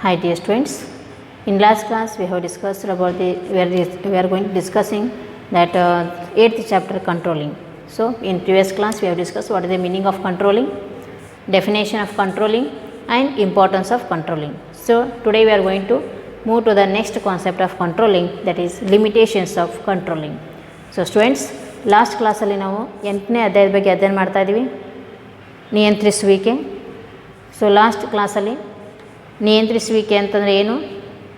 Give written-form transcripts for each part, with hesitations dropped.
Hi dear students, in last class we have discussed about we are going to discussing that 8th chapter controlling. So in previous class we have discussed what is the meaning of controlling, definition of controlling and importance of controlling. So today we are going to move to the next concept of controlling, that is limitations of controlling. So students, last class ಅಲ್ಲಿ ನಾವು 8ನೇ ಅಧ್ಯಾಯದ ಬಗ್ಗೆ ಅಧ್ಯಯನ ಮಾಡ್ತಾ ಇದ್ದೀವಿ, ನಿಯಂತ್ರಿಸುವಿಕೆ. So last ಕ್ಲಾಸಲ್ಲಿ ನಿಯಂತ್ರಿಸುವಿಕೆ ಅಂತಂದರೆ ಏನು,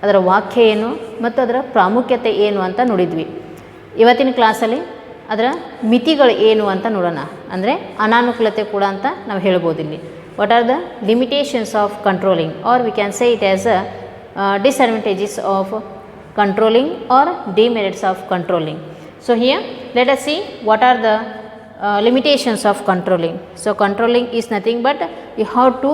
ಅದರ ವಾಕ್ಯ ಏನು ಮತ್ತು ಅದರ ಪ್ರಾಮುಖ್ಯತೆ ಏನು ಅಂತ ನೋಡಿದ್ವಿ. ಇವತ್ತಿನ ಕ್ಲಾಸಲ್ಲಿ ಅದರ ಮಿತಿಗಳು ಏನು ಅಂತ ನೋಡೋಣ, ಅಂದರೆ ಅನಾನುಕೂಲತೆ ಕೂಡ ಅಂತ ನಾವು ಹೇಳ್ಬೋದು. ಇಲ್ಲಿ what are the limitations of controlling, are we can say it as a disadvantages of controlling or demerits of controlling. So here let us see what are the limitations of controlling. So controlling is nothing but you have to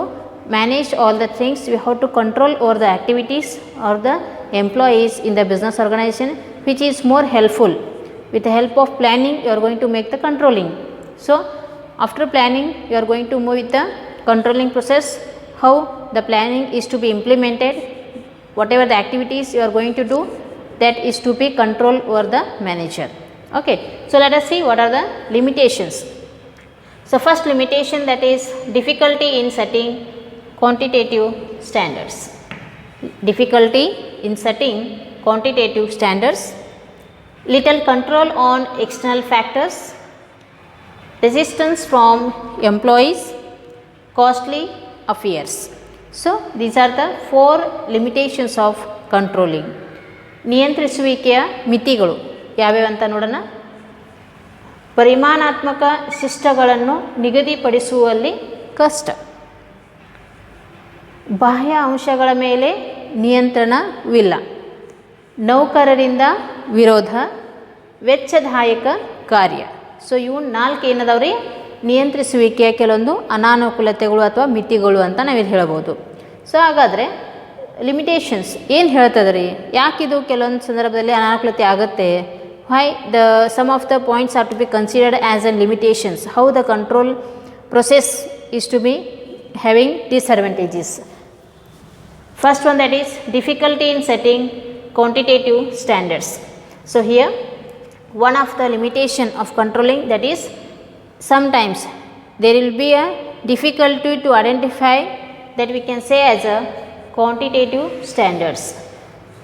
manage all the things, you have to control over the activities or the employees in the business organization, which is more helpful. With the help of planning you are going to make the controlling. So after planning you are going to move with the controlling process, how the planning is to be implemented, whatever the activities you are going to do, that is to be controlled over the manager. Okay, so let us see what are the limitations. So first limitation, that is difficulty in setting quantitative standards. Difficulty in setting quantitative standards, little control on external factors, resistance from employees, costly affairs. So these are the 4 limitations of controlling. ನಿಯಂತ್ರಿಸುವಿಕೆಯ ಮಿತಿಗಳು ಯಾವ್ಯಾವ ಅಂತ ನೋಡೋಣ. ಪರಿಮಾಣಾತ್ಮಕ ಶಿಷ್ಟಗಳನ್ನು ನಿಗದಿಪಡಿಸುವಲ್ಲಿ ಕಷ್ಟ, ಬಾಹ್ಯ ಅಂಶಗಳ ಮೇಲೆ ನಿಯಂತ್ರಣವಿಲ್ಲ, ನೌಕರರಿಂದ ವಿರೋಧ, ವೆಚ್ಚದಾಯಕ ಕಾರ್ಯ. ಸೊ ಇವು 4 ಏನದವ್ರಿ ನಿಯಂತ್ರಿಸುವಿಕೆಯ ಕೆಲವೊಂದು ಅನಾನುಕೂಲತೆಗಳು ಅಥವಾ ಮಿತಿಗಳು ಅಂತ ನಾವಿಲ್ಲಿ ಹೇಳ್ಬೋದು. ಸೊ ಹಾಗಾದರೆ ಲಿಮಿಟೇಷನ್ಸ್ ಏನು ಹೇಳ್ತದೆ ರೀ, ಯಾಕಿದು ಕೆಲವೊಂದು ಸಂದರ್ಭದಲ್ಲಿ ಅನಾನುಕೂಲತೆ ಆಗುತ್ತೆ, why the some of the points are to be considered as an limitations, how the control process is to be having disadvantages. First one, that is difficulty in setting quantitative standards. So here one of the limitation of controlling, that is sometimes there will be a difficulty to identify that we can say as a quantitative standards.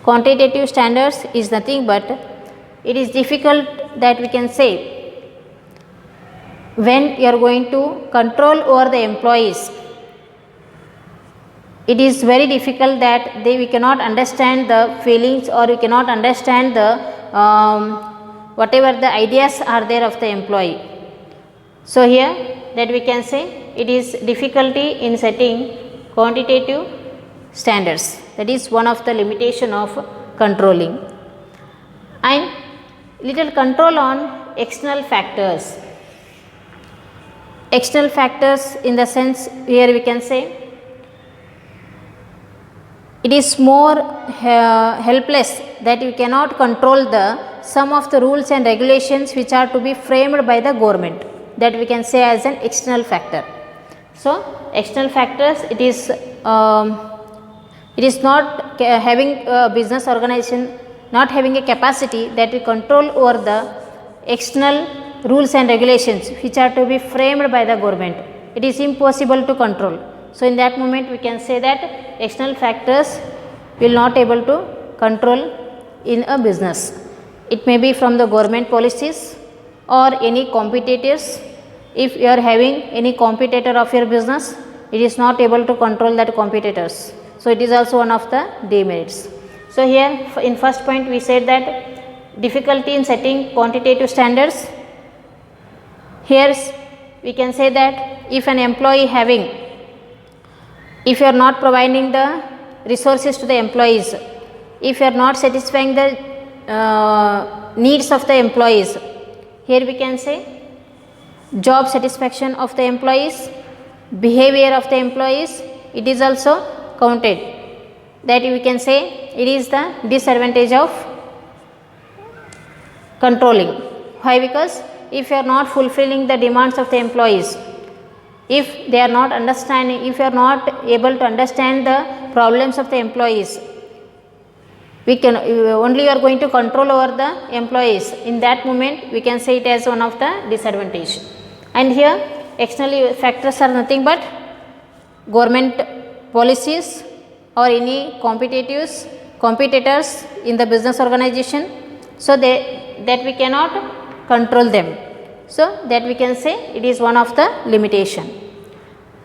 Quantitative standards is nothing but it is difficult that we can say when you are going to control over the employees, it is very difficult that we cannot understand the feelings or we cannot understand the whatever the ideas are there of the employee. So here that we can say it is difficulty in setting quantitative standards, that is one of the limitation of controlling. And little control on external factors. External factors in the sense here we can say it is more helpless that you cannot control the some of the rules and regulations which are to be framed by the government, that we can say as an external factor. So external factors, it is not having a business organization not having a capacity that we control over the external rules and regulations which are to be framed by the government. It is impossible to control. So in that moment we can say that external factors will not able to control in a business. It may be from the government policies or any competitors. If you are having any competitor of your business, it is not able to control that competitors. So it is also one of the demerits. So here in first point we said that difficulty in setting quantitative standards. Here we can say that if an employee having, if you are not providing the resources to the employees, if you are not satisfying the needs of the employees, here we can say job satisfaction of the employees, behavior of the employees, it is also counted, that we can say it is the disadvantage of controlling. Why? Because if you are not fulfilling the demands of the employees, if they are not understanding, if you are not able to understand the problems of the employees, we can only you are going to control over the employees. In that moment we can say it as one of the disadvantage. And here external factors are nothing but government policies or any competitors in the business organization, so that we cannot control them. So that we can say it is one of the limitation.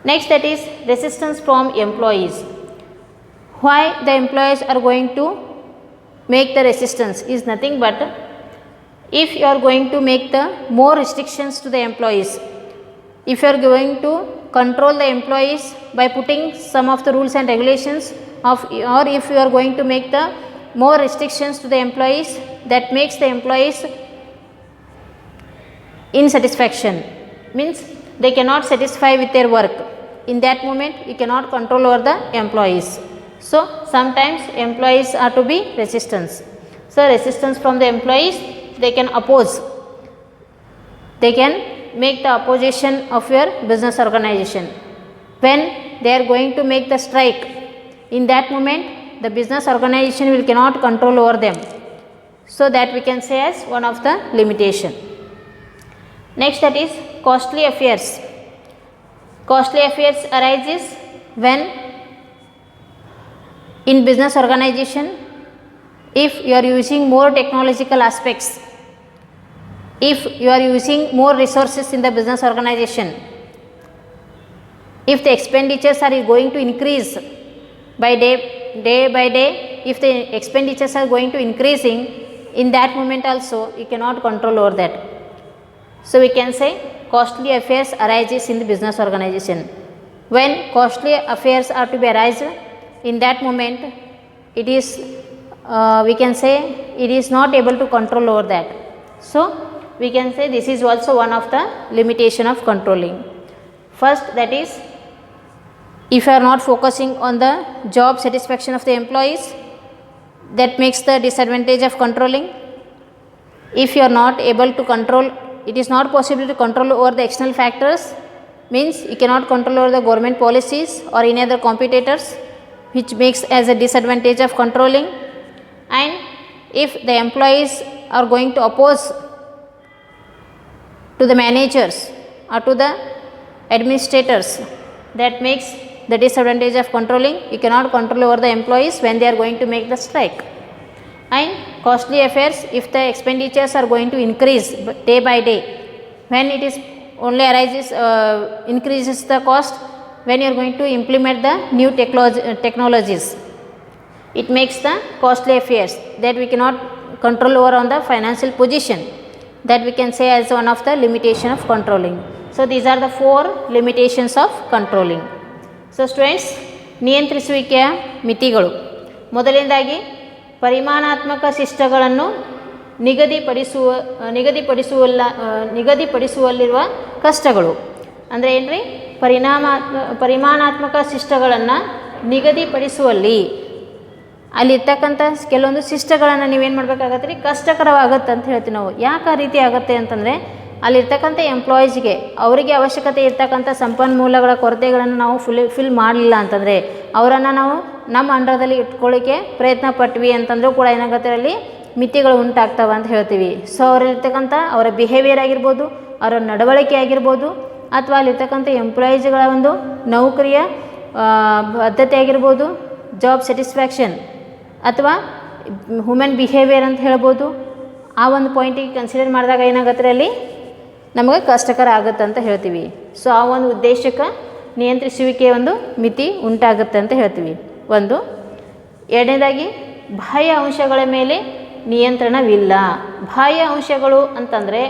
Next, that is resistance from employees. Why the employees are going to make the resistance is nothing but, if you are going to make the more restrictions to the employees, if you are going to control the employees by putting some of the rules and regulations of, or if you are going to make the more restrictions to the employees, that makes the employees insatisfaction, means they cannot satisfy with their work. In that moment you cannot control over the employees. So sometimes employees are to be resistance. So resistance from the employees, they can oppose, they can make the opposition of your business organization. When they are going to make the strike, in that moment the business organization will cannot control over them. So that we can say as one of the limitation. Next, that is costly affairs. Costly affairs arises when in business organization, if you are using more technological aspects, if you are using more resources in the business organization, if the expenditures are going to increase by day by day, if the expenditures are going to increasing, in that moment also you cannot control over that. So we can say costly affairs arises in the business organization. When costly affairs are to be arise, in that moment it is we can say it is not able to control over that. So we can say this is also one of the limitation of controlling. First, that is, if you are not focusing on the job satisfaction of the employees, that makes the disadvantage of controlling. If you are not able to control, it is not possible to control over the external factors, means you cannot control over the government policies or any other competitors, which makes as a disadvantage of controlling. And if the employees are going to oppose to the managers or to the administrators, that makes the disadvantage of controlling. You cannot control over the employees when they are going to make the strike. And costly affairs, if the expenditures are going to increase day by day, when it is only arises increases the cost when you are going to implement the new technologies, it makes the costly affairs, that we cannot control over on the financial position, that we can say as one of the limitation of controlling. So these are the 4 limitations of controlling. So students, ನಿಯಂತ್ರಿಸುವಿಕೆಯ ಮಿತಿಗಳು. ಮೊದಲನೇದಾಗಿ ಪರಿಮಾಣಾತ್ಮಕ ಶಿಷ್ಟಗಳನ್ನು ನಿಗದಿಪಡಿಸುವಲ್ಲಿರುವ ಕಷ್ಟಗಳು. ಅಂದರೆ ಏನು ರೀ, ಪರಿಮಾಣಾತ್ಮಕ ಶಿಷ್ಟಗಳನ್ನು ನಿಗದಿಪಡಿಸುವಲ್ಲಿ ಅಲ್ಲಿರ್ತಕ್ಕಂಥ ಕೆಲವೊಂದು ಶಿಷ್ಟಗಳನ್ನು ನೀವೇನು ಮಾಡಬೇಕಾಗತ್ತೆ ರೀ, ಕಷ್ಟಕರವಾಗುತ್ತೆ ಅಂತ ಹೇಳ್ತೀವಿ ನಾವು. ಯಾಕೆ ಆ ರೀತಿ ಆಗುತ್ತೆ ಅಂತಂದರೆ, ಅಲ್ಲಿರ್ತಕ್ಕಂಥ ಎಂಪ್ಲಾಯೀಸ್ಗೆ ಅವರಿಗೆ ಅವಶ್ಯಕತೆ ಇರ್ತಕ್ಕಂಥ ಸಂಪನ್ಮೂಲಗಳ ಕೊರತೆಗಳನ್ನು ನಾವು ಫಿಲ್ ಮಾಡಲಿಲ್ಲ ಅಂತಂದರೆ, ಅವರನ್ನು ನಾವು ನಮ್ಮ ಅಂಡರ್ದಲ್ಲಿ ಇಟ್ಕೊಳ್ಳಿಕ್ಕೆ ಪ್ರಯತ್ನ ಪಟ್ವಿ ಅಂತಂದರೂ ಕೂಡ ಏನಾಗುತ್ತೆ, ಅಲ್ಲಿ ಮಿತಿಗಳು ಉಂಟಾಗ್ತವೆ ಅಂತ ಹೇಳ್ತೀವಿ. ಸೊ ಅವರಲ್ಲಿರ್ತಕ್ಕಂಥ ಅವರ ಬಿಹೇವಿಯರ್ ಆಗಿರ್ಬೋದು, ಅವರ ನಡವಳಿಕೆ ಆಗಿರ್ಬೋದು, ಅಥವಾ ಅಲ್ಲಿರ್ತಕ್ಕಂಥ ಎಂಪ್ಲಾಯೀಸ್ಗಳ ಒಂದು ನೌಕರಿಯ ಬದ್ಧತೆ ಆಗಿರ್ಬೋದು, ಜಾಬ್ ಸ್ಯಾಟಿಸ್ಫ್ಯಾಕ್ಷನ್ ಅಥವಾ ಹ್ಯೂಮನ್ ಬಿಹೇವಿಯರ್ ಅಂತ ಹೇಳ್ಬೋದು, ಆ ಒಂದು ಪಾಯಿಂಟಿಗೆ ಕನ್ಸಿಡರ್ ಮಾಡಿದಾಗ ಏನಾಗುತ್ತೆ ಅಲ್ಲಿ ನಮಗೆ ಕಷ್ಟಕರ ಆಗುತ್ತೆ ಅಂತ ಹೇಳ್ತೀವಿ. ಸೊ ಆ ಒಂದು ಉದ್ದೇಶಕ್ಕೆ ನಿಯಂತ್ರಿಸುವಿಕೆ ಒಂದು ಮಿತಿ ಉಂಟಾಗುತ್ತೆ ಅಂತ ಹೇಳ್ತೀವಿ. ಒಂದು. ಎರಡನೇದಾಗಿ ಬಾಹ್ಯ ಅಂಶಗಳ ಮೇಲೆ ನಿಯಂತ್ರಣವಿಲ್ಲ. ಬಾಹ್ಯ ಅಂಶಗಳು ಅಂತಂದರೆ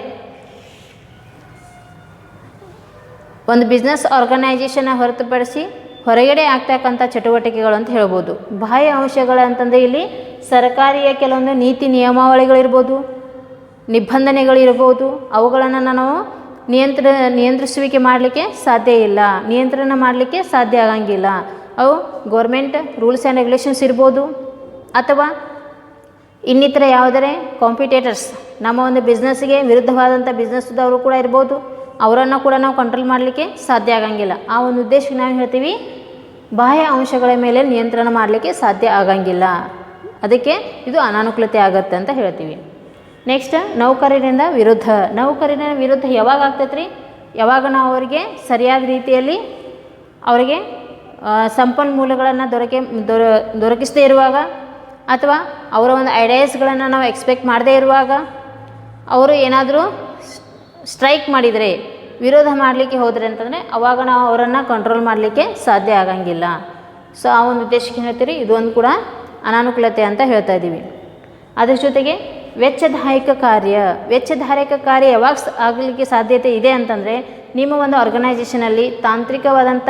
ಒಂದು ಬಿಸ್ನೆಸ್ ಆರ್ಗನೈಜೇಷನ್ನ ಹೊರತುಪಡಿಸಿ ಹೊರಗಡೆ ಆಗ್ತಕ್ಕಂಥ ಚಟುವಟಿಕೆಗಳು ಅಂತ ಹೇಳ್ಬೋದು. ಬಾಹ್ಯ ಅಂಶಗಳು ಅಂತಂದರೆ ಇಲ್ಲಿ ಸರ್ಕಾರಿಯ ಕೆಲವೊಂದು ನೀತಿ ನಿಯಮಾವಳಿಗಳಿರ್ಬೋದು, ನಿಬಂಧನೆಗಳಿರ್ಬೋದು, ಅವುಗಳನ್ನು ನಾವು ನಿಯಂತ್ರಿಸುವಿಕೆ ಮಾಡಲಿಕ್ಕೆ ಸಾಧ್ಯ ಇಲ್ಲ, ನಿಯಂತ್ರಣ ಮಾಡಲಿಕ್ಕೆ ಸಾಧ್ಯ ಆಗಂಗಿಲ್ಲ. ಅವು ಗೌರ್ಮೆಂಟ್ ರೂಲ್ಸ್ ಆ್ಯಂಡ್ ರೆಗ್ಯುಲೇಷನ್ಸ್ ಇರ್ಬೋದು, ಅಥವಾ ಇನ್ನಿತರ ಯಾವುದರೆ ಕಾಂಪಿಟೇಟರ್ಸ್ ನಮ್ಮ ಒಂದು ಬಿಸ್ನೆಸ್ಗೆ ವಿರುದ್ಧವಾದಂಥ ಬಿಸ್ನೆಸ್ದವರು ಕೂಡ ಇರ್ಬೋದು, ಅವರನ್ನು ಕೂಡ ನಾವು ಕಂಟ್ರೋಲ್ ಮಾಡಲಿಕ್ಕೆ ಸಾಧ್ಯ ಆಗಂಗಿಲ್ಲ. ಆ ಒಂದು ಉದ್ದೇಶಕ್ಕೆ ನಾವು ಹೇಳ್ತೀವಿ ಬಾಹ್ಯ ಅಂಶಗಳ ಮೇಲೆ ನಿಯಂತ್ರಣ ಮಾಡಲಿಕ್ಕೆ ಸಾಧ್ಯ ಆಗಂಗಿಲ್ಲ. ಅದಕ್ಕೆ ಇದು ಅನಾನುಕೂಲತೆ ಆಗುತ್ತೆ ಅಂತ ಹೇಳ್ತೀವಿ. ನೆಕ್ಸ್ಟ್ ನೌಕರರಿಂದ ವಿರುದ್ಧ. ನೌಕರರ ವಿರುದ್ಧ ಯಾವಾಗ ಆಗ್ತೈತೆ ರೀ? ಯಾವಾಗ ನಾವು ಅವರಿಗೆ ಸರಿಯಾದ ರೀತಿಯಲ್ಲಿ ಅವರಿಗೆ ಸಂಪನ್ಮೂಲಗಳನ್ನು ದೊರಕಿಸದೇ ಇರುವಾಗ, ಅಥವಾ ಅವರ ಒಂದು ಐಡಿಯಾಸ್ಗಳನ್ನು ನಾವು ಎಕ್ಸ್ಪೆಕ್ಟ್ ಮಾಡದೇ ಇರುವಾಗ, ಅವರು ಏನಾದರೂ ಸ್ಟ್ರೈಕ್ ಮಾಡಿದರೆ, ವಿರೋಧ ಮಾಡಲಿಕ್ಕೆ ಹೋದರೆ ಅಂತಂದರೆ ಅವಾಗ ನಾವು ಅವರನ್ನು ಕಂಟ್ರೋಲ್ ಮಾಡಲಿಕ್ಕೆ ಸಾಧ್ಯ ಆಗಂಗಿಲ್ಲ. ಸೊ ಆ ಒಂದು ಉದ್ದೇಶಕ್ಕೆ ಹೇಳ್ತೀರಿ ಇದೊಂದು ಕೂಡ ಅನಾನುಕೂಲತೆ ಅಂತ ಹೇಳ್ತಾ ಇದ್ದೀವಿ. ಅದ್ರ ಜೊತೆಗೆ ವೆಚ್ಚದಾಯಕ ಕಾರ್ಯ. ವೆಚ್ಚದಾಯಕ ಕಾರ್ಯ ಯಾವಾಗ ಆಗಲಿಕ್ಕೆ ಸಾಧ್ಯತೆ ಇದೆ ಅಂತಂದರೆ, ನಿಮ್ಮ ಒಂದು ಆರ್ಗನೈಜೇಷನಲ್ಲಿ ತಾಂತ್ರಿಕವಾದಂಥ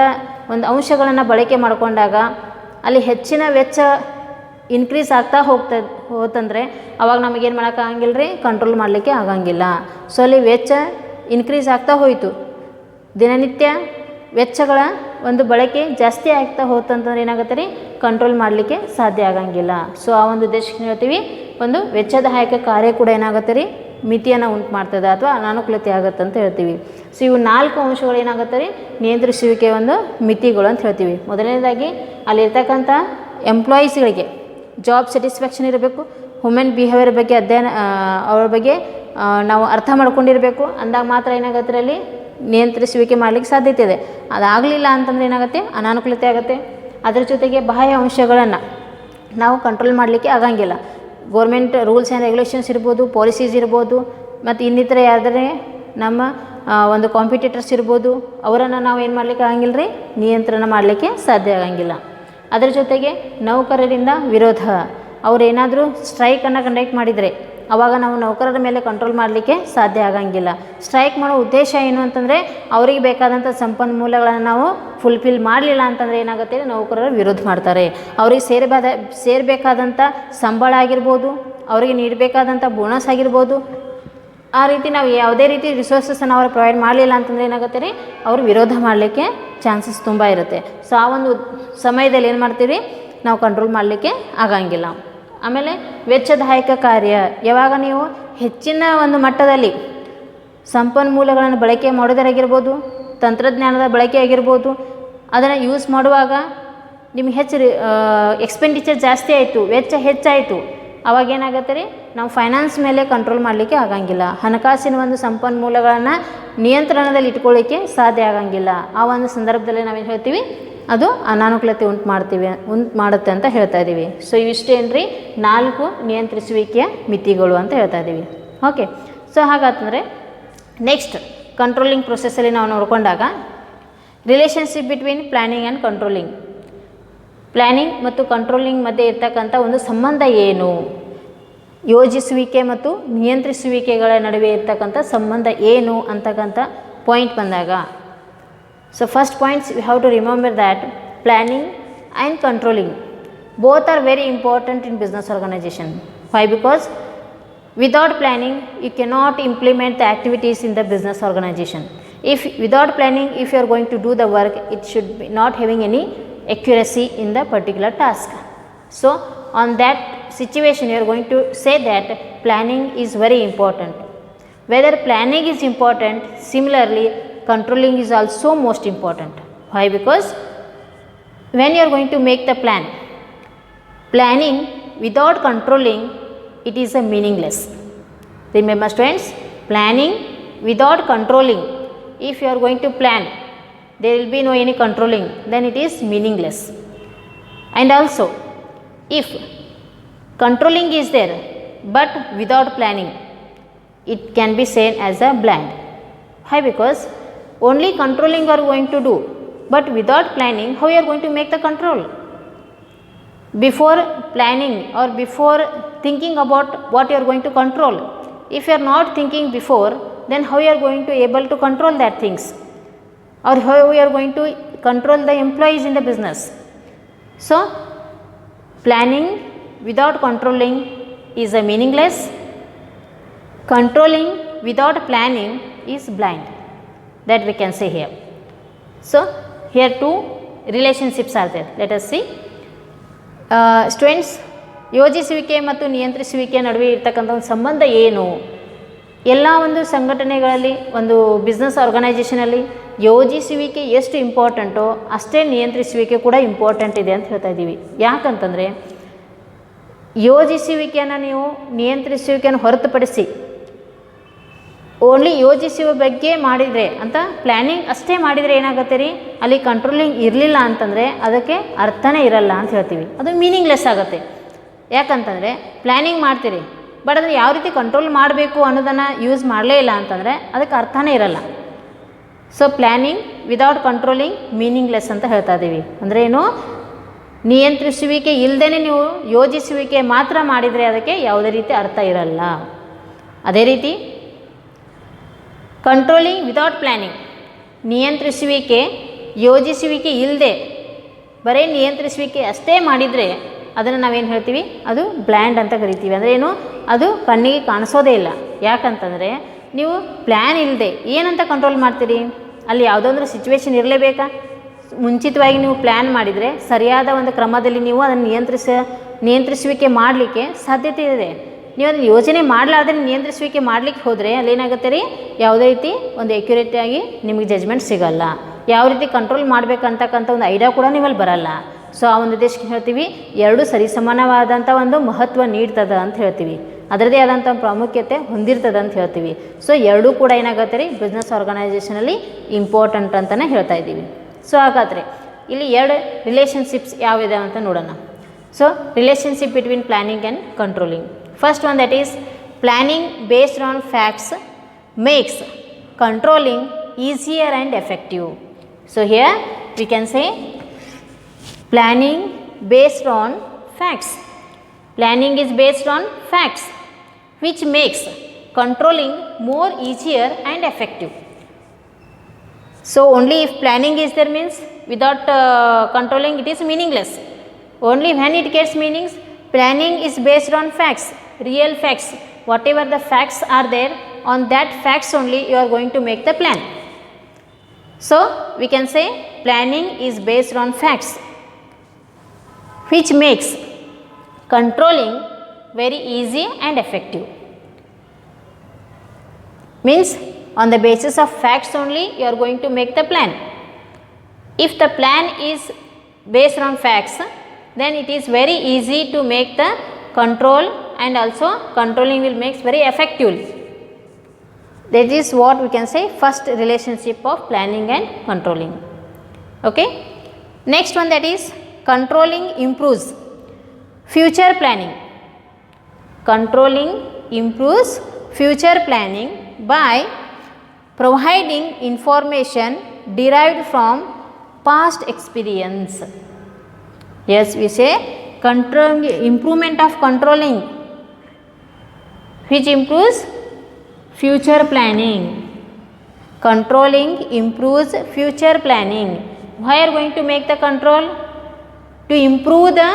ಒಂದು ಅಂಶಗಳನ್ನು ಬಳಕೆ ಮಾಡಿಕೊಂಡಾಗ ಅಲ್ಲಿ ಹೆಚ್ಚಿನ ವೆಚ್ಚ ಇನ್ಕ್ರೀಸ್ ಆಗ್ತಾ ಹೋತಂದರೆ ಅವಾಗ ನಮಗೇನು ಮಾಡೋಕ್ಕಾಗಂಗಿಲ್ಲ ರೀ, ಕಂಟ್ರೋಲ್ ಮಾಡಲಿಕ್ಕೆ ಆಗಂಗಿಲ್ಲ. ಸೊ ಅಲ್ಲಿ ವೆಚ್ಚ ಇನ್ಕ್ರೀಸ್ ಆಗ್ತಾ ಹೋಯಿತು, ದಿನನಿತ್ಯ ವೆಚ್ಚಗಳ ಒಂದು ಬಳಕೆ ಜಾಸ್ತಿ ಆಗ್ತಾ ಹೋತಂತಂದ್ರೆ ಏನಾಗುತ್ತೆ ರೀ, ಕಂಟ್ರೋಲ್ ಮಾಡಲಿಕ್ಕೆ ಸಾಧ್ಯ ಆಗಂಗಿಲ್ಲ. ಸೊ ಆ ಒಂದು ಉದ್ದೇಶಕ್ಕೆ ಹೇಳ್ತೀವಿ ಒಂದು ವೆಚ್ಚದಾಯಕ ಕಾರ್ಯ ಕೂಡ ಏನಾಗುತ್ತೆ ರೀ, ಮಿತಿಯನ್ನು ಉಂಟು ಮಾಡ್ತದೆ ಅಥವಾ ಅನಾನುಕೂಲತೆ ಆಗುತ್ತೆ ಅಂತ ಹೇಳ್ತೀವಿ. ಸೊ ಇವು 4 ಅಂಶಗಳು ಏನಾಗುತ್ತೆ ರೀ, ನಿಯಂತ್ರಿಸುವಿಕೆ ಒಂದು ಮಿತಿಗಳು ಅಂತ ಹೇಳ್ತೀವಿ. ಮೊದಲನೇದಾಗಿ ಅಲ್ಲಿರ್ತಕ್ಕಂಥ ಎಂಪ್ಲಾಯೀಸ್ಗಳಿಗೆ ಜಾಬ್ ಸ್ಯಾಟಿಸ್ಫ್ಯಾಕ್ಷನ್ ಇರಬೇಕು, ಹ್ಯೂಮನ್ ಬಿಹೇವಿಯರ್ ಬಗ್ಗೆ ಅಧ್ಯಯನ, ಅವ್ರ ಬಗ್ಗೆ ನಾವು ಅರ್ಥ ಮಾಡ್ಕೊಂಡಿರಬೇಕು. ಅಂದಾಗ ಮಾತ್ರ ಏನಾಗುತ್ತೆ ಅಲ್ಲಿ ನಿಯಂತ್ರಿಸುವಿಕೆ ಮಾಡಲಿಕ್ಕೆ ಸಾಧ್ಯತೆ ಇದೆ. ಅದಾಗಲಿಲ್ಲ ಅಂತಂದರೆ ಏನಾಗುತ್ತೆ, ಅನಾನುಕೂಲತೆ ಆಗುತ್ತೆ. ಅದರ ಜೊತೆಗೆ ಬಾಹ್ಯ ಅಂಶಗಳನ್ನು ನಾವು ಕಂಟ್ರೋಲ್ ಮಾಡಲಿಕ್ಕೆ ಆಗಂಗಿಲ್ಲ. ಗೋರ್ಮೆಂಟ್ ರೂಲ್ಸ್ ಆ್ಯಂಡ್ ರೆಗ್ಯುಲೇಷನ್ಸ್ ಇರ್ಬೋದು, ಪಾಲಿಸೀಸ್ ಇರ್ಬೋದು, ಮತ್ತು ಇನ್ನಿತರ ಯಾವ್ದಾರೆ ನಮ್ಮ ಒಂದು ಕಾಂಪಿಟೇಟರ್ಸ್ ಇರ್ಬೋದು, ಅವರನ್ನು ನಾವು ಏನು ಮಾಡಲಿಕ್ಕೆ ಆಗಂಗಿಲ್ಲ ರೀ, ನಿಯಂತ್ರಣ ಮಾಡಲಿಕ್ಕೆ ಸಾಧ್ಯ ಆಗಂಗಿಲ್ಲ. ಅದರ ಜೊತೆಗೆ ನೌಕರರಿಂದ ವಿರೋಧ. ಅವರೇನಾದರೂ ಸ್ಟ್ರೈಕನ್ನು ಕಂಡಕ್ಟ್ ಮಾಡಿದರೆ ಆವಾಗ ನಾವು ನೌಕರರ ಮೇಲೆ ಕಂಟ್ರೋಲ್ ಮಾಡಲಿಕ್ಕೆ ಸಾಧ್ಯ ಆಗಂಗಿಲ್ಲ. ಸ್ಟ್ರೈಕ್ ಮಾಡೋ ಉದ್ದೇಶ ಏನು ಅಂತಂದರೆ, ಅವರಿಗೆ ಬೇಕಾದಂಥ ಸಂಪನ್ಮೂಲಗಳನ್ನು ನಾವು ಫುಲ್ಫಿಲ್ ಮಾಡಲಿಲ್ಲ ಅಂತಂದರೆ ಏನಾಗುತ್ತೆ, ನೌಕರರು ವಿರೋಧ ಮಾಡ್ತಾರೆ. ಅವ್ರಿಗೆ ಸೇರಬೇಕಾದಂಥ ಸಂಬಳ ಆಗಿರ್ಬೋದು, ಅವರಿಗೆ ನೀಡಬೇಕಾದಂಥ ಬೋನಸ್ ಆಗಿರ್ಬೋದು, ಆ ರೀತಿ ನಾವು ಯಾವುದೇ ರೀತಿ ರಿಸೋರ್ಸಸ್ಸನ್ನು ಅವರು ಪ್ರೊವೈಡ್ ಮಾಡಲಿಲ್ಲ ಅಂತಂದರೆ ಏನಾಗುತ್ತೆ ರೀ, ಅವರು ವಿರೋಧ ಮಾಡಲಿಕ್ಕೆ ಚಾನ್ಸಸ್ ತುಂಬ ಇರುತ್ತೆ. ಸೊ ಆ ಒಂದು ಸಮಯದಲ್ಲಿ ಏನು ಮಾಡ್ತೀವಿ, ನಾವು ಕಂಟ್ರೋಲ್ ಮಾಡಲಿಕ್ಕೆ ಆಗಂಗಿಲ್ಲ. ಆಮೇಲೆ ವೆಚ್ಚದಾಯಕ ಕಾರ್ಯ. ಯಾವಾಗ ನೀವು ಹೆಚ್ಚಿನ ಒಂದು ಮಟ್ಟದಲ್ಲಿ ಸಂಪನ್ಮೂಲಗಳನ್ನು ಬಳಕೆ ಮಾಡೋದಾಗಿರ್ಬೋದು, ತಂತ್ರಜ್ಞಾನದ ಬಳಕೆ ಆಗಿರ್ಬೋದು, ಅದನ್ನು ಯೂಸ್ ಮಾಡುವಾಗ ನಿಮ್ಗೆ ಹೆಚ್ಚು ಎಕ್ಸ್ಪೆಂಡಿಚರ್ ಜಾಸ್ತಿ ಆಯಿತು, ವೆಚ್ಚ ಹೆಚ್ಚಾಯಿತು, ಅವಾಗೇನಾಗುತ್ತೆ ರೀ, ನಾವು ಫೈನಾನ್ಸ್ ಮೇಲೆ ಕಂಟ್ರೋಲ್ ಮಾಡಲಿಕ್ಕೆ ಆಗಂಗಿಲ್ಲ. ಹಣಕಾಸಿನ ಒಂದು ಸಂಪನ್ಮೂಲಗಳನ್ನು ನಿಯಂತ್ರಣದಲ್ಲಿ ಇಟ್ಕೊಳ್ಳಿಕ್ಕೆ ಸಾಧ್ಯ ಆಗಂಗಿಲ್ಲ. ಆ ಒಂದು ಸಂದರ್ಭದಲ್ಲಿ ನಾವೇನು ಹೇಳ್ತೀವಿ, ಅದು ಅನಾನುಕೂಲತೆ ಉಂಟು ಮಾಡುತ್ತೆ ಅಂತ ಹೇಳ್ತಾ ಇದ್ದೀವಿ. ಸೊ ಇವಿಷ್ಟೇನು ರೀ 4 ನಿಯಂತ್ರಿಸುವಿಕೆಯ ಮಿತಿಗಳು ಅಂತ ಹೇಳ್ತಾ ಇದ್ದೀವಿ. ಓಕೆ, ಸೊ ಹಾಗಾತಂದರೆ ನೆಕ್ಸ್ಟ್ ಕಂಟ್ರೋಲಿಂಗ್ ಪ್ರೊಸೆಸ್ಸಲ್ಲಿ ನಾವು ನೋಡಿಕೊಂಡಾಗ relationship between planning and controlling. Planning ಮತ್ತು ಕಂಟ್ರೋಲಿಂಗ್ ಮಧ್ಯೆ ಇರ್ತಕ್ಕಂಥ ಒಂದು ಸಂಬಂಧ ಏನು, ಯೋಜಿಸುವಿಕೆ ಮತ್ತು ನಿಯಂತ್ರಿಸುವಿಕೆಗಳ ನಡುವೆ ಇರ್ತಕ್ಕಂಥ ಸಂಬಂಧ ಏನು ಅಂತಕ್ಕಂಥ ಪಾಯಿಂಟ್ ಬಂದಾಗ, so first points we have to remember that planning and controlling both are very important in business organization. Why? Because without planning you cannot implement the activities in the business organization. If without planning, if you are going to do the work, it should be not having any accuracy in the particular task. So on that situation you are going to say that planning is very important. Whether planning is important, similarly controlling is also most important. Why? Because when you are going to make the plan, planning without controlling, it is a meaningless. Remember students, planning without controlling, if you are going to plan, there will be no any controlling, then it is meaningless. And also, if controlling is there but without planning, it can be said as a blind. Why? Because only controlling you are going to do, but without planning, how you are going to make the control? Before planning or before thinking about what you are going to control, if you are not thinking before, then how you are going to able to control that things, or how you are going to control the employees in the business? So planning without controlling is a meaningless. Controlling without planning is blind. That we can say here. So here 2 relationships are there. Let us see. Students, ಯೋಜಿಸುವಿಕೆ ಮತ್ತು ನಿಯಂತ್ರಿಸುವಿಕೆ ನಡುವೆ ಇರ್ತಕ್ಕಂಥ ಒಂದು ಸಂಬಂಧ ಏನು? ಎಲ್ಲ ಒಂದು ಸಂಘಟನೆಗಳಲ್ಲಿ, ಒಂದು business ಆರ್ಗನೈಜೇಷನಲ್ಲಿ ಯೋಜಿಸುವಿಕೆ ಎಷ್ಟು ಇಂಪಾರ್ಟೆಂಟೋ ಅಷ್ಟೇ ನಿಯಂತ್ರಿಸುವಿಕೆ ಕೂಡ ಇಂಪಾರ್ಟೆಂಟ್ ಇದೆ ಅಂತ ಹೇಳ್ತಾ ಇದ್ದೀವಿ. ಯಾಕಂತಂದರೆ ಯೋಜಿಸುವಿಕೆಯನ್ನು ನೀವು ನಿಯಂತ್ರಿಸುವಿಕೆಯನ್ನು ಹೊರತುಪಡಿಸಿ ಓನ್ಲಿ ಯೋಜಿಸುವ ಬಗ್ಗೆ ಮಾಡಿದರೆ ಅಂತ ಪ್ಲ್ಯಾನಿಂಗ್ ಅಷ್ಟೇ ಮಾಡಿದರೆ ಏನಾಗುತ್ತೆ ರೀ, ಅಲ್ಲಿ ಕಂಟ್ರೋಲಿಂಗ್ ಇರಲಿಲ್ಲ ಅಂತಂದರೆ ಅದಕ್ಕೆ ಅರ್ಥನೇ ಇರಲ್ಲ ಅಂತ ಹೇಳ್ತೀವಿ. ಅದು ಮೀನಿಂಗ್ಲೆಸ್ ಆಗುತ್ತೆ. ಯಾಕಂತಂದರೆ ಪ್ಲ್ಯಾನಿಂಗ್ ಮಾಡ್ತೀರಿ ಬಟ್ ಅದನ್ನು ಯಾವ ರೀತಿ ಕಂಟ್ರೋಲ್ ಮಾಡಬೇಕು ಅನ್ನೋದನ್ನು ಯೂಸ್ ಮಾಡಲೇ ಇಲ್ಲ ಅಂತಂದರೆ ಅದಕ್ಕೆ ಅರ್ಥನೇ ಇರಲ್ಲ. So planning without controlling meaningless ಅಂತ ಹೇಳ್ತಾ ಇದ್ದೀವಿ. ಅಂದರೆ ಏನು, ನಿಯಂತ್ರಿಸುವಿಕೆ ಇಲ್ಲದೇ ನೀವು ಯೋಜಿಸುವಿಕೆ ಮಾತ್ರ ಮಾಡಿದರೆ ಅದಕ್ಕೆ ಯಾವುದೇ ರೀತಿ ಅರ್ಥ ಇರಲ್ಲ. ಅದೇ ರೀತಿ ಕಂಟ್ರೋಲಿಂಗ್ ವಿದೌಟ್ ಪ್ಲ್ಯಾನಿಂಗ್, ನಿಯಂತ್ರಿಸುವಿಕೆ ಯೋಜಿಸುವಿಕೆ ಇಲ್ಲದೆ ಬರೀ ನಿಯಂತ್ರಿಸುವಿಕೆ ಅಷ್ಟೇ ಮಾಡಿದರೆ ಅದನ್ನು ನಾವೇನು ಹೇಳ್ತೀವಿ, ಅದು ಬ್ಲ್ಯಾಂಡ್ ಅಂತ ಕರಿತೀವಿ. ಅಂದರೆ ಏನು, ಅದು ಕಣ್ಣಿಗೆ ಕಾಣಿಸೋದೇ ಇಲ್ಲ. ಯಾಕಂತಂದರೆ ನೀವು ಪ್ಲ್ಯಾನ್ ಇಲ್ಲದೆ ಏನಂತ ಕಂಟ್ರೋಲ್ ಮಾಡ್ತೀರಿ, ಅಲ್ಲಿ ಯಾವುದೋ ಒಂದು ಸಿಚುವೇಶನ್ ಇರಲೇಬೇಕಾ. ಮುಂಚಿತವಾಗಿ ನೀವು ಪ್ಲ್ಯಾನ್ ಮಾಡಿದರೆ ಸರಿಯಾದ ಒಂದು ಕ್ರಮದಲ್ಲಿ ನೀವು ಅದನ್ನು ನಿಯಂತ್ರಿಸುವಿಕೆ ಮಾಡಲಿಕ್ಕೆ ಸಾಧ್ಯತೆ ಇದೆ. ನೀವು ಅದನ್ನು ಯೋಜನೆ ಮಾಡಲಾರ್ದೆ ನಿಯಂತ್ರಿಸುವಿಕೆ ಮಾಡಲಿಕ್ಕೆ ಹೋದರೆ ಅಲ್ಲೇನಾಗುತ್ತೆ ರೀ, ಯಾವುದೇ ರೀತಿ ಒಂದು ಎಕ್ಯುರೇಟಾಗಿ ನಿಮಗೆ ಜಜ್ಮೆಂಟ್ ಸಿಗೋಲ್ಲ. ಯಾವ ರೀತಿ ಕಂಟ್ರೋಲ್ ಮಾಡಬೇಕಂತಕ್ಕಂಥ ಒಂದು ಐಡಿಯಾ ಕೂಡ ನಿಮ್ಮಲ್ಲಿ ಬರಲ್ಲ. ಸೊ ಆ ಒಂದು ಉದ್ದೇಶಕ್ಕೆ ಹೇಳ್ತೀವಿ ಎರಡು ಸರಿಸಮಾನವಾದಂಥ ಒಂದು ಮಹತ್ವ ನೀಡ್ತದೆ ಅಂತ ಹೇಳ್ತೀವಿ. ಅದರದೇ ಆದಂಥ ಪ್ರಾಮುಖ್ಯತೆ ಹೊಂದಿರ್ತದೆ ಅಂತ ಹೇಳ್ತೀವಿ. ಸೊ ಎರಡೂ ಕೂಡ ಏನಾಗುತ್ತೆ ರೀ, ಬಿಸ್ನೆಸ್ ಆರ್ಗನೈಸೇಷನಲ್ಲಿ ಇಂಪಾರ್ಟೆಂಟ್ ಅಂತಲೇ ಹೇಳ್ತಾ ಇದ್ದೀವಿ. ಸೊ ಹಾಗಾದರೆ ಇಲ್ಲಿ ಎರಡು ರಿಲೇಷನ್ಶಿಪ್ಸ್ ಯಾವಿದೆ ಅಂತ ನೋಡೋಣ. So relationship between planning and controlling. First one, that is planning based on facts makes controlling easier and effective. So here V can say planning based on facts. Planning is based on facts which makes controlling more easier and effective. So only if planning is there means without controlling it is meaningless. Only when it gets meanings, planning is based on facts, real facts. Whatever the facts are there, on that facts only you are going to make the plan. So we can say planning is based on facts which makes controlling very easy and effective. Means on the basis of facts only you are going to make the plan. If the plan is based on facts, then it is very easy to make the control, and also controlling will make very effective. That is what we can say first relationship of planning and controlling. Okay. Next one, that is controlling improves future planning. Controlling improves future planning by providing information derived from past experience. Yes, we say improvement of controlling which improves future planning. Controlling improves future planning. Why are going to make the control? To improve the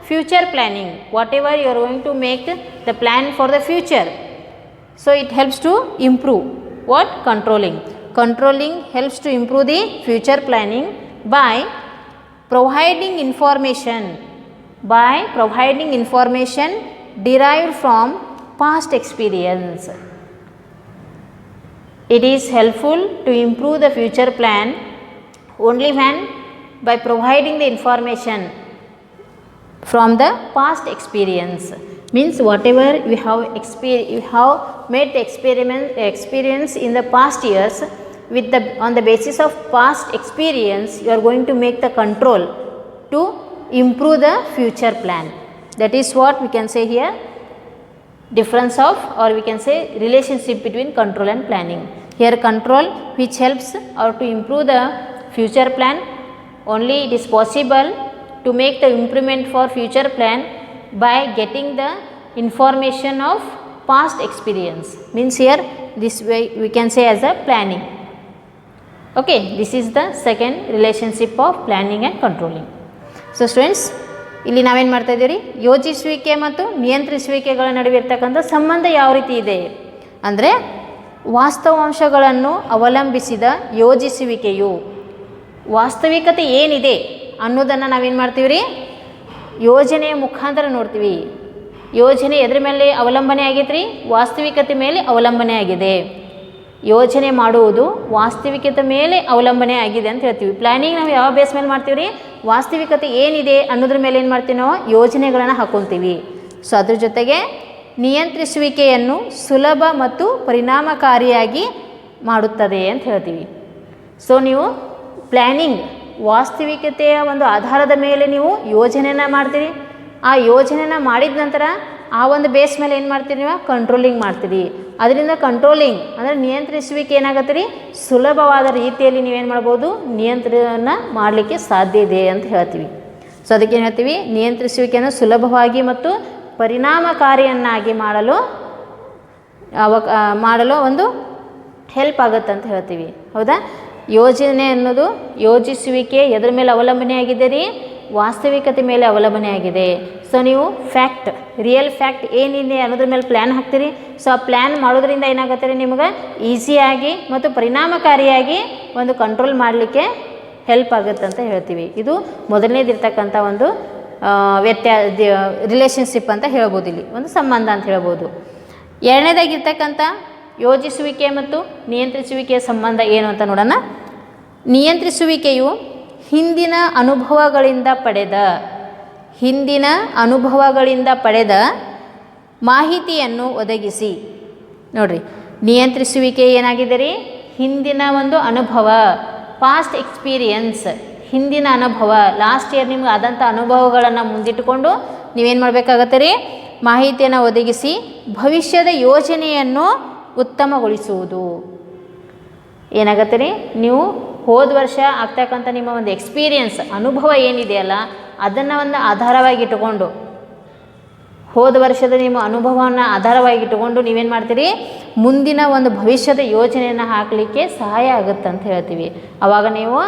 future planning. Whatever you are going to make the plan for the future, so it helps to improve what? Controlling. Controlling helps to improve the future planning by providing information derived from past experience. It is helpful to improve the future plan only when by providing the information from the past experience. Means whatever you have made the experience in the past years, on the basis of past experience you are going to make the control to improve the future plan. That is what we can say here, difference of, or we can say relationship between control and planning. Here control which helps or to improve the future plan, only it is possible to make the improvement for future plan by getting the information of past experience. Means here this way we can say as a planning. Okay, this is the second relationship of planning and controlling. So students, ಇಲ್ಲಿ ನಾವೇನು ಮಾಡ್ತಾ ಇದ್ದೀವಿ ರೀ, ಯೋಜಿಸುವಿಕೆ ಮತ್ತು ನಿಯಂತ್ರಿಸುವಿಕೆಗಳ ನಡುವೆ ಇರ್ತಕ್ಕಂಥ ಸಂಬಂಧ ಯಾವ ರೀತಿ ಇದೆ ಅಂದರೆ, ವಾಸ್ತವಾಂಶಗಳನ್ನು ಅವಲಂಬಿಸಿದ ಯೋಜಿಸುವಿಕೆಯು ವಾಸ್ತವಿಕತೆ ಏನಿದೆ ಅನ್ನೋದನ್ನು ನಾವೇನು ಮಾಡ್ತೀವಿ ರೀ, ಯೋಜನೆಯ ಮುಖಾಂತರ ನೋಡ್ತೀವಿ. ಯೋಜನೆ ಎದ್ರ ಮೇಲೆ ಅವಲಂಬನೆ ಆಗೈತೆ ರೀ, ವಾಸ್ತವಿಕತೆ ಮೇಲೆ ಅವಲಂಬನೆ ಆಗಿದೆ. ಯೋಜನೆ ಮಾಡುವುದು ವಾಸ್ತವಿಕತೆ ಮೇಲೆ ಅವಲಂಬನೆ ಆಗಿದೆ ಅಂತ ಹೇಳ್ತೀವಿ. ಪ್ಲ್ಯಾನಿಂಗ್ ನಾವು ಯಾವ ಬೇಸ್ ಮೇಲೆ ಮಾಡ್ತೀವಿ ರೀ? ವಾಸ್ತವಿಕತೆ ಏನಿದೆ ಅನ್ನೋದ್ರ ಮೇಲೆ ಏನು ಮಾಡ್ತೀವಿ ನಾವು? ಯೋಜನೆಗಳನ್ನು ಹಾಕ್ಕೊತೀವಿ. ಸೊ ಅದ್ರ ಜೊತೆಗೆ ನಿಯಂತ್ರಿಸುವಿಕೆಯನ್ನು ಸುಲಭ ಮತ್ತು ಪರಿಣಾಮಕಾರಿಯಾಗಿ ಮಾಡುತ್ತದೆ ಅಂತ ಹೇಳ್ತೀವಿ. ಸೊ ನೀವು ಪ್ಲ್ಯಾನಿಂಗ್ ವಾಸ್ತವಿಕತೆಯ ಒಂದು ಆಧಾರದ ಮೇಲೆ ನೀವು ಯೋಜನೆಯನ್ನು ಮಾಡ್ತೀರಿ. ಆ ಯೋಜನೆನ ಮಾಡಿದ ನಂತರ ಆ ಒಂದು ಬೇಸ್ ಮೇಲೆ ಏನು ಮಾಡ್ತೀರಿ ನೀವು? ಕಂಟ್ರೋಲಿಂಗ್ ಮಾಡ್ತೀರಿ. ಅದರಿಂದ ಕಂಟ್ರೋಲಿಂಗ್ ಅಂದರೆ ನಿಯಂತ್ರಿಸುವಿಕೆ ಏನಾಗತ್ತೆ ರೀ? ಸುಲಭವಾದ ರೀತಿಯಲ್ಲಿ ನೀವೇನು ಮಾಡ್ಬೋದು? ನಿಯಂತ್ರಣ ಮಾಡಲಿಕ್ಕೆ ಸಾಧ್ಯ ಇದೆ ಅಂತ ಹೇಳ್ತೀವಿ. ಸೊ ಅದಕ್ಕೇನು ಹೇಳ್ತೀವಿ? ನಿಯಂತ್ರಿಸುವಿಕೆಯನ್ನು ಸುಲಭವಾಗಿ ಮತ್ತು ಪರಿಣಾಮಕಾರಿಯನ್ನಾಗಿ ಮಾಡಲು ಒಂದು ಹೆಲ್ಪ್ ಆಗುತ್ತೆ ಅಂತ ಹೇಳ್ತೀವಿ. ಹೌದಾ? ಯೋಜನೆ ಅನ್ನೋದು ಯೋಜಿಸುವಿಕೆ ಎದ್ರ ಮೇಲೆ ಅವಲಂಬನೆಯಾಗಿದೆ ರೀ? ವಾಸ್ತವಿಕತೆ ಮೇಲೆ ಅವಲಂಬನೆಯಾಗಿದೆ. ಸೊ ನೀವು ಫ್ಯಾಕ್ಟ್, ರಿಯಲ್ ಫ್ಯಾಕ್ಟ್ ಏನಿದೆ ಅನ್ನೋದ್ರ ಮೇಲೆ ಪ್ಲ್ಯಾನ್ ಹಾಕ್ತೀರಿ. ಸೊ ಆ ಪ್ಲ್ಯಾನ್ ಮಾಡೋದ್ರಿಂದ ಏನಾಗುತ್ತೆ ರೀ? ನಿಮಗೆ ಈಸಿಯಾಗಿ ಮತ್ತು ಪರಿಣಾಮಕಾರಿಯಾಗಿ ಒಂದು ಕಂಟ್ರೋಲ್ ಮಾಡಲಿಕ್ಕೆ ಹೆಲ್ಪ್ ಆಗುತ್ತೆ ಅಂತ ಹೇಳ್ತೀವಿ. ಇದು ಮೊದಲನೇದಿರ್ತಕ್ಕಂಥ ಒಂದು ರಿಲೇಷನ್ಶಿಪ್ ಅಂತ ಹೇಳ್ಬೋದು. ಇಲ್ಲಿ ಒಂದು ಸಂಬಂಧ ಅಂತ ಹೇಳ್ಬೋದು. ಎರಡನೇದಾಗಿರ್ತಕ್ಕಂಥ ಯೋಜಿಸುವಿಕೆ ಮತ್ತು ನಿಯಂತ್ರಿಸುವಿಕೆಯ ಸಂಬಂಧ ಏನು ಅಂತ ನೋಡೋಣ. ನಿಯಂತ್ರಿಸುವಿಕೆಯು ಹಿಂದಿನ ಅನುಭವಗಳಿಂದ ಪಡೆದ ಮಾಹಿತಿಯನ್ನು ಒದಗಿಸಿ. ನೋಡಿರಿ, ನಿಯಂತ್ರಿಸುವಿಕೆ ಏನಾಗಿದೆ ರೀ? ಹಿಂದಿನ ಒಂದು ಅನುಭವ, ಪಾಸ್ಟ್ ಎಕ್ಸ್ಪೀರಿಯನ್ಸ್, ಹಿಂದಿನ ಅನುಭವ, ಲಾಸ್ಟ್ ಇಯರ್ ನಿಮ್ಗೆ ಆದಂಥ ಅನುಭವಗಳನ್ನು ಮುಂದಿಟ್ಟುಕೊಂಡು ನೀವೇನು ಮಾಡಬೇಕಾಗತ್ತೆ ರೀ? ಮಾಹಿತಿಯನ್ನು ಒದಗಿಸಿ ಭವಿಷ್ಯದ ಯೋಜನೆಯನ್ನು ಉತ್ತಮಗೊಳಿಸುವುದು. ಏನಾಗತ್ತೆ ರೀ? ನೀವು ಹೋದ ವರ್ಷ ಆಗ್ತಕ್ಕಂಥ ನಿಮ್ಮ ಒಂದು ಎಕ್ಸ್ಪೀರಿಯನ್ಸ್, ಅನುಭವ ಏನಿದೆಯಲ್ಲ ಅದನ್ನು ಒಂದು ಆಧಾರವಾಗಿಟ್ಟುಕೊಂಡು, ಹೋದ ವರ್ಷದ ನಿಮ್ಮ ಅನುಭವವನ್ನು ಆಧಾರವಾಗಿಟ್ಟುಕೊಂಡು ನೀವೇನು ಮಾಡ್ತೀರಿ? ಮುಂದಿನ ಒಂದು ಭವಿಷ್ಯದ ಯೋಜನೆಯನ್ನು ಹಾಕಲಿಕ್ಕೆ ಸಹಾಯ ಆಗುತ್ತೆ ಅಂತ ಹೇಳ್ತೀವಿ. ಆವಾಗ ನೀವು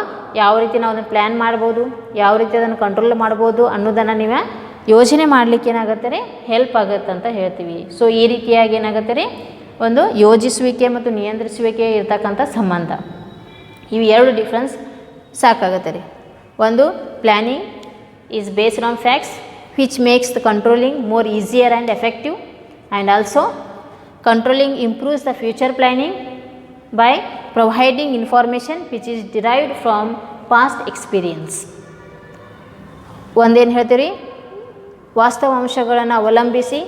ಯಾವ ರೀತಿ ನಾವು ಅದನ್ನು ಪ್ಲ್ಯಾನ್ ಮಾಡ್ಬೋದು, ಯಾವ ರೀತಿ ಅದನ್ನು ಕಂಟ್ರೋಲ್ ಮಾಡ್ಬೋದು ಅನ್ನೋದನ್ನು ನೀವು ಯೋಜನೆ ಮಾಡಲಿಕ್ಕೆ ಏನಾಗುತ್ತೆ ರೀ? ಹೆಲ್ಪ್ ಆಗುತ್ತೆ ಅಂತ ಹೇಳ್ತೀವಿ. ಸೊ ಈ ರೀತಿಯಾಗಿ ಏನಾಗುತ್ತೆ ರೀ? ಒಂದು ಯೋಜಿಸುವಿಕೆ ಮತ್ತು ನಿಯಂತ್ರಿಸುವಿಕೆ ಇರ್ತಕ್ಕಂಥ ಸಂಬಂಧ. ಇವು ಎರಡು ಡಿಫ್ರೆನ್ಸ್ ಸಾಕಾಗುತ್ತೆ ರೀ. ಒಂದು, planning is based on facts which makes the controlling more easier and effective, and also controlling improves the future planning by providing information which is derived from past experience. ಒಂದೇನು ಹೇಳ್ತೀವಿ? ವಾಸ್ತವಾಂಶಗಳನ್ನು ಅವಲಂಬಿಸಿ,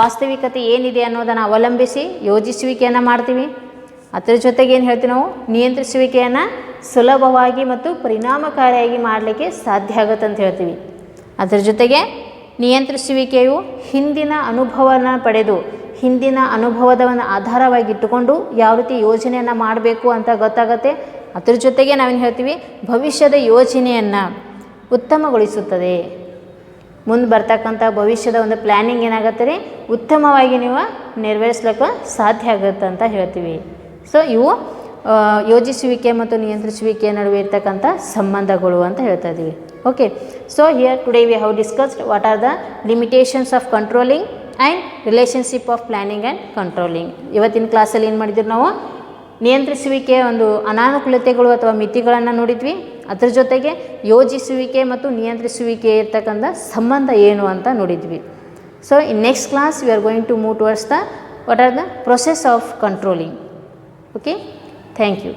ವಾಸ್ತವಿಕತೆ ಏನಿದೆ ಅನ್ನೋದನ್ನು ಅವಲಂಬಿಸಿ ಯೋಜಿಸುವಿಕೆಯನ್ನು ಮಾಡ್ತೀವಿ. ಅದರ ಜೊತೆಗೆ ಏನು ಹೇಳ್ತೀವಿ ನಾವು? ನಿಯಂತ್ರಿಸುವಿಕೆಯನ್ನು ಸುಲಭವಾಗಿ ಮತ್ತು ಪರಿಣಾಮಕಾರಿಯಾಗಿ ಮಾಡಲಿಕ್ಕೆ ಸಾಧ್ಯ ಆಗುತ್ತೆ ಅಂತ ಹೇಳ್ತೀವಿ. ಅದರ ಜೊತೆಗೆ ನಿಯಂತ್ರಿಸುವಿಕೆಯು ಹಿಂದಿನ ಅನುಭವನ ಪಡೆದು, ಹಿಂದಿನ ಅನುಭವದ ಒಂದು ಆಧಾರವಾಗಿಟ್ಟುಕೊಂಡು ಯಾವ ರೀತಿ ಯೋಜನೆಯನ್ನು ಮಾಡಬೇಕು ಅಂತ ಗೊತ್ತಾಗುತ್ತೆ. ಅದರ ಜೊತೆಗೆ ನಾವೇನು ಹೇಳ್ತೀವಿ? ಭವಿಷ್ಯದ ಯೋಜನೆಯನ್ನು ಉತ್ತಮಗೊಳಿಸುತ್ತದೆ. ಮುಂದೆ ಬರ್ತಕ್ಕಂಥ ಭವಿಷ್ಯದ ಒಂದು ಪ್ಲ್ಯಾನಿಂಗ್ ಏನಾಗುತ್ತೆ ರೀ? ಉತ್ತಮವಾಗಿ ನೀವು ನೆರವೇರಿಸ್ಲಿಕ್ಕೆ ಸಾಧ್ಯ ಆಗುತ್ತೆ ಅಂತ ಹೇಳ್ತೀವಿ. ಸೊ ಇವು ಯೋಜಿಸುವಿಕೆ ಮತ್ತು ನಿಯಂತ್ರಿಸುವಿಕೆಯ ನಡುವೆ ಇರ್ತಕ್ಕಂಥ ಸಂಬಂಧಗಳು ಅಂತ ಹೇಳ್ತಾ ಇದ್ದೀವಿ. Okay, so here today we have discussed what are the limitations of controlling and relationship of planning and controlling. ಇವತ್ತಿನ ಕ್ಲಾಸಲ್ಲಿ ಏನು ಮಾಡಿದ್ವಿ ನಾವು? ನಿಯಂತ್ರಿಸುವಿಕೆಯ ಒಂದು ಅನಾನುಕೂಲತೆಗಳು ಅಥವಾ ಮಿತಿಗಳನ್ನು ನೋಡಿದ್ವಿ. ಅದರ ಜೊತೆಗೆ ಯೋಜಿಸುವಿಕೆ ಮತ್ತು ನಿಯಂತ್ರಿಸುವಿಕೆ ಇರ್ತಕ್ಕಂಥ ಸಂಬಂಧ ಏನು ಅಂತ ನೋಡಿದ್ವಿ. So in next class we are going to move towards the what are the process of controlling. Okay, thank you.